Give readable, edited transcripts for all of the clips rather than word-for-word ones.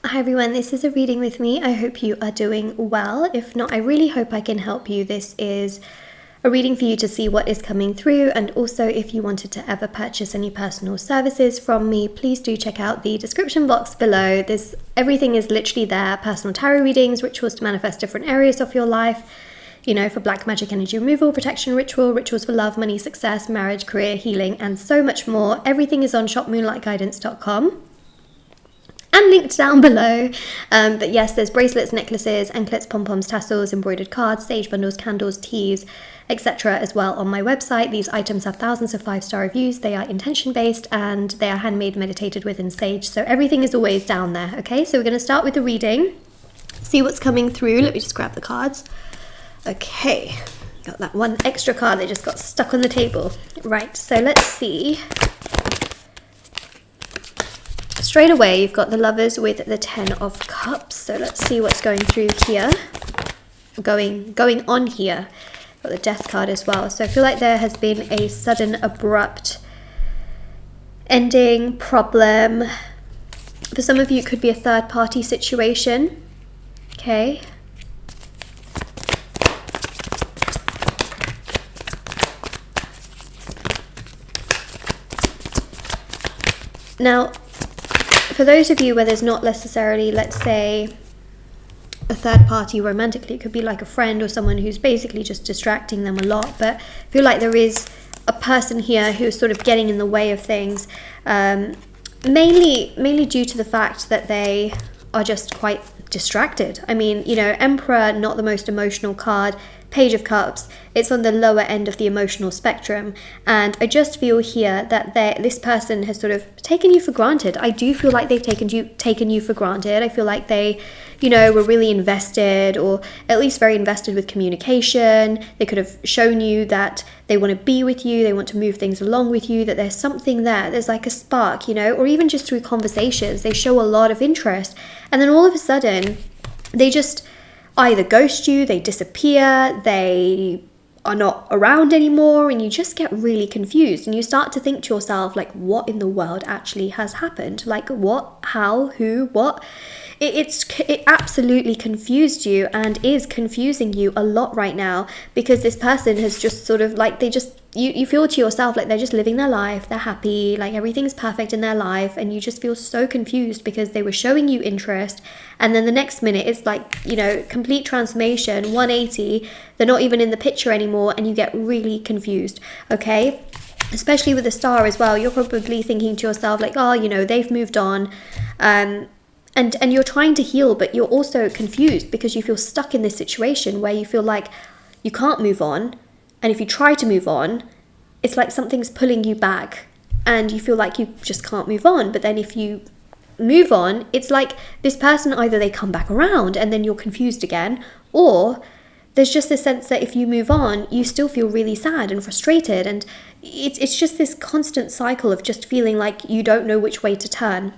Hi everyone, this is a reading with me. I hope you are doing well. If not, I really hope I can help you. This is a reading for you to see what is coming through, and also if you wanted to ever purchase any personal services from me, please do check out the description box below. Everything is literally there. Personal tarot readings, rituals to manifest different areas of your life, you know, for black magic energy removal, protection rituals for love, money, success, marriage, career, healing, and so much more. Everything is on shopmoonlightguidance.com. and linked down below. But yes, there's bracelets, necklaces, anklets, pom-poms, tassels, embroidered cards, sage bundles, candles, teas, etc. as well on my website. These items have thousands of 5-star reviews. They are intention-based and they are handmade, meditated with in sage. So everything is always down there, okay? So we're going to start with the reading, see what's coming through. Let me just grab the cards. Okay, got that one extra card that just got stuck on the table. Right, so let's see. Straight away, you've got the Lovers with the 10 of Cups. So let's see what's going through here. Going on here. Got the Death card as well. So I feel like there has been a sudden, abrupt ending, problem. For some of you, it could be a third-party situation. Okay. Now, for those of you where there's not necessarily, let's say, a third party romantically, it could be like a friend or someone who's basically just distracting them a lot, but I feel like there is a person here who's sort of getting in the way of things, mainly due to the fact that they are just quite distracted. I mean, you know, Emperor, not the most emotional card. Page of Cups, it's on the lower end of the emotional spectrum, and I just feel here that this person has sort of taken you for granted. I do feel like they've taken you for granted. I feel like they, you know, were really invested, or at least very invested with communication. They could have shown you that they want to be with you, they want to move things along with you, that there's something there, there's like a spark, you know, or even just through conversations, they show a lot of interest, and then all of a sudden, they just either ghost you, they disappear, they are not around anymore, and you just get really confused, and you start to think to yourself, like, what in the world actually has happened? Like, what, how, who, what? It absolutely confused you and is confusing you a lot right now, because this person has just sort of like, you feel to yourself like they're just living their life, they're happy, like everything's perfect in their life, and you just feel so confused because they were showing you interest, and then the next minute it's like, you know, complete transformation, 180, they're not even in the picture anymore, and you get really confused, okay? Especially with the Star as well, you're probably thinking to yourself like, oh, you know, they've moved on, and you're trying to heal, but you're also confused because you feel stuck in this situation where you feel like you can't move on. And if you try to move on, it's like something's pulling you back and you feel like you just can't move on. But then if you move on, it's like this person, either they come back around and then you're confused again, or there's just this sense that if you move on, you still feel really sad and frustrated. And it's just this constant cycle of just feeling like you don't know which way to turn.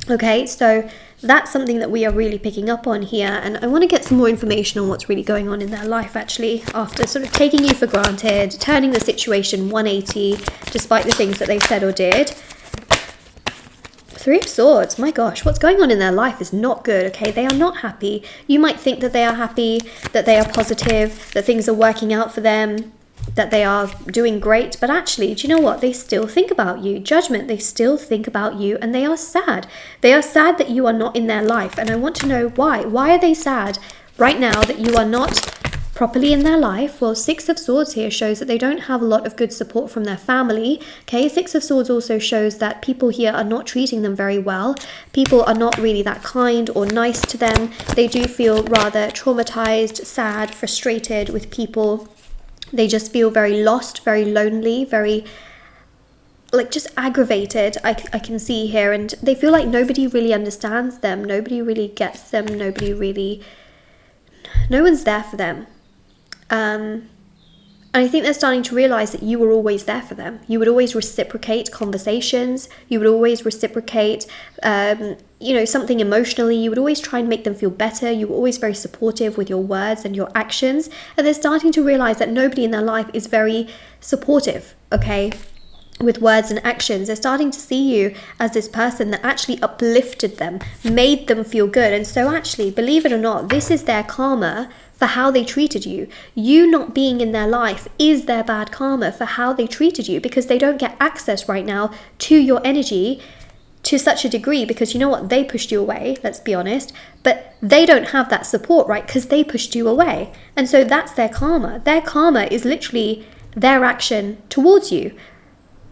Okay, so that's something that we are really picking up on here, and I want to get some more information on what's really going on in their life actually, after sort of taking you for granted, turning the situation 180 despite the things that they said or did. 3 of Swords, my gosh, what's going on in their life is not good, okay? They are not happy. You might think that they are happy, that they are positive, that things are working out for them, that they are doing great, but actually, do you know what? They still think about you. Judgment, they still think about you, and they are sad. They are sad that you are not in their life, and I want to know why. Why are they sad right now that you are not properly in their life? Well, 6 of Swords here shows that they don't have a lot of good support from their family. Okay, 6 of Swords also shows that people here are not treating them very well. People are not really that kind or nice to them. They do feel rather traumatized, sad, frustrated with people. They just feel very lost, very lonely, very, like, just aggravated, I can see here. And they feel like nobody really understands them. Nobody really gets them. No one's there for them. And I think they're starting to realize that you were always there for them. You would always reciprocate conversations. You would always reciprocate, you know, something emotionally. You would always try and make them feel better. You were always very supportive with your words and your actions. And they're starting to realize that nobody in their life is very supportive, okay? with words and actions. They're starting to see you as this person that actually uplifted them, made them feel good. And so actually, believe it or not, this is their karma for how they treated you. You not being in their life is their bad karma for how they treated you, because they don't get access right now to your energy to such a degree, because you know what, they pushed you away, let's be honest, but they don't have that support, right, because they pushed you away. And so that's their karma. Their karma is literally their action towards you.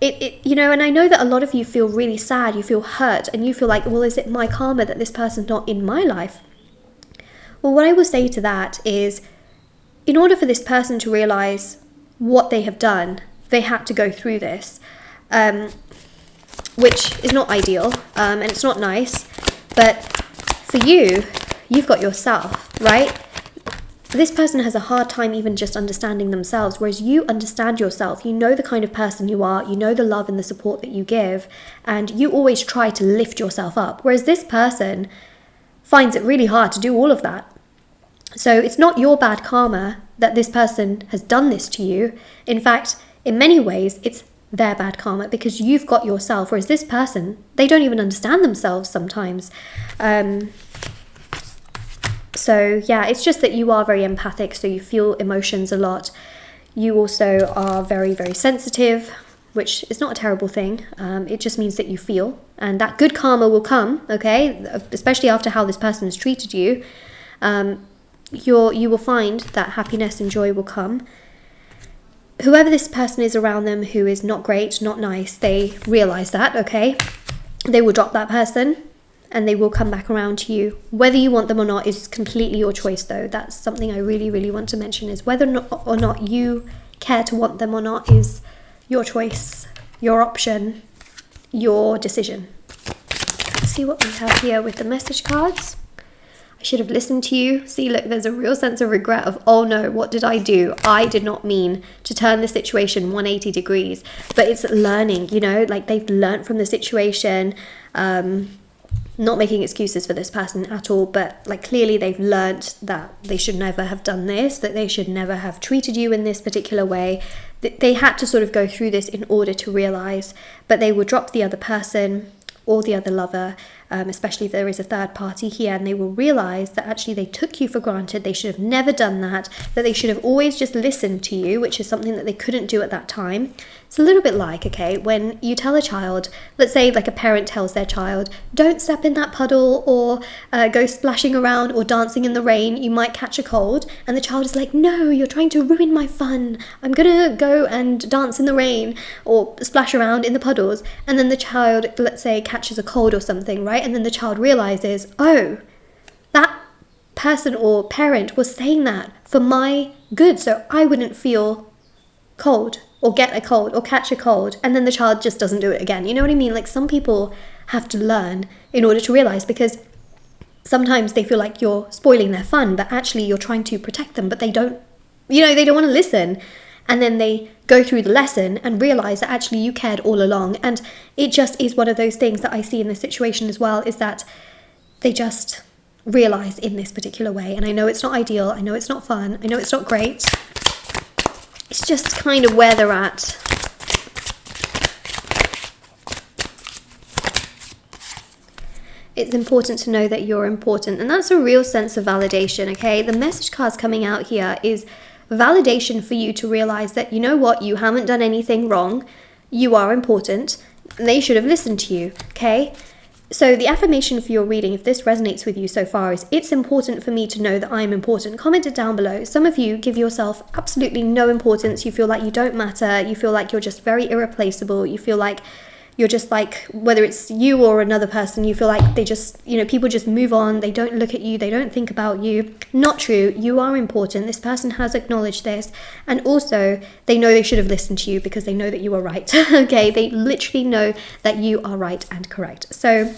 You know, and I know that a lot of you feel really sad, you feel hurt, and you feel like, well, is it my karma that this person's not in my life? Well, what I will say to that is, in order for this person to realize what they have done, they had to go through this, which is not ideal, and it's not nice, but for you, you've got yourself, right? This person has a hard time even just understanding themselves, whereas you understand yourself. You know the kind of person you are, you know the love and the support that you give, and you always try to lift yourself up, whereas this person finds it really hard to do all of that. So it's not your bad karma that this person has done this to you. In fact, in many ways, it's their bad karma, because you've got yourself, whereas this person, they don't even understand themselves sometimes. So yeah, it's just that you are very empathic, so you feel emotions a lot. You also are very, very sensitive, which is not a terrible thing. It just means that you feel, and that good karma will come, okay? Especially after how this person has treated you. You will find that happiness and joy will come. Whoever this person is around them who is not great, not nice, they realize that, okay? They will drop that person and they will come back around to you. Whether you want them or not is completely your choice, though. That's something I really, really want to mention, is whether or not you care to want them or not is your choice, your option, your decision. Let's see what we have here with the message cards. I should have listened to you. See, look, there's a real sense of regret of, oh no, what did I do? I did not mean to turn the situation 180 degrees. But it's learning, you know, like they've learned from the situation. Not making excuses for this person at all, but like clearly they've learnt that they should never have done this, that they should never have treated you in this particular way. They had to sort of go through this in order to realize, but they will drop the other person or the other lover, especially if there is a third party here, and they will realize that actually they took you for granted. They should have never done that they should have always just listened to you, which is something that they couldn't do at that time. It's a little bit like, okay, when you tell a child, let's say like a parent tells their child, don't step in that puddle or go splashing around or dancing in the rain, you might catch a cold, and the child is like, no, you're trying to ruin my fun, I'm gonna go and dance in the rain or splash around in the puddles. And then the child, let's say, catches a cold or something, right? And then the child realizes, oh, that person or parent was saying that for my good, so I wouldn't feel cold or get a cold or catch a cold. And then the child just doesn't do it again. You know what I mean? Like, some people have to learn in order to realize, because sometimes they feel like you're spoiling their fun, but actually you're trying to protect them, but they don't, you know, they don't want to listen. And then they go through the lesson and realize that actually you cared all along. And it just is one of those things that I see in this situation as well, is that they just realize in this particular way. And I know it's not ideal, I know it's not fun, I know it's not great. It's just kind of where they're at. It's important to know that you're important, and that's a real sense of validation, okay? The message cards coming out here is validation for you to realize that, you know what, you haven't done anything wrong, you are important, they should have listened to you, okay? So the affirmation for your reading, if this resonates with you so far, is, it's important for me to know that I'm important. Comment it down below. Some of you give yourself absolutely no importance. You feel like you don't matter. You feel like you're just very irreplaceable. You feel like you're just like, whether it's you or another person, you feel like they just, you know, people just move on. They don't look at you. They don't think about you. Not true. You are important. This person has acknowledged this. And also, they know they should have listened to you because they know that you are right. Okay, they literally know that you are right and correct. So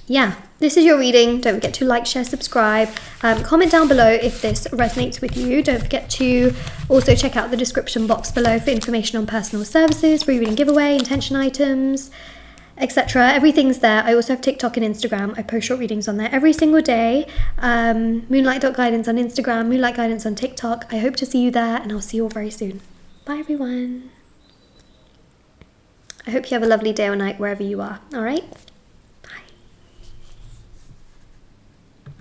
yeah, this is your reading. Don't forget to like, share, subscribe. Comment down below if this resonates with you. Don't forget to also check out the description box below for information on personal services, free reading giveaway, intention items, etc. Everything's there. I also have TikTok and Instagram. I post short readings on there every single day. Moonlight.guidance on Instagram, Moonlight Guidance on TikTok. I hope to see you there, and I'll see you all very soon. Bye, everyone. I hope you have a lovely day or night wherever you are. All right?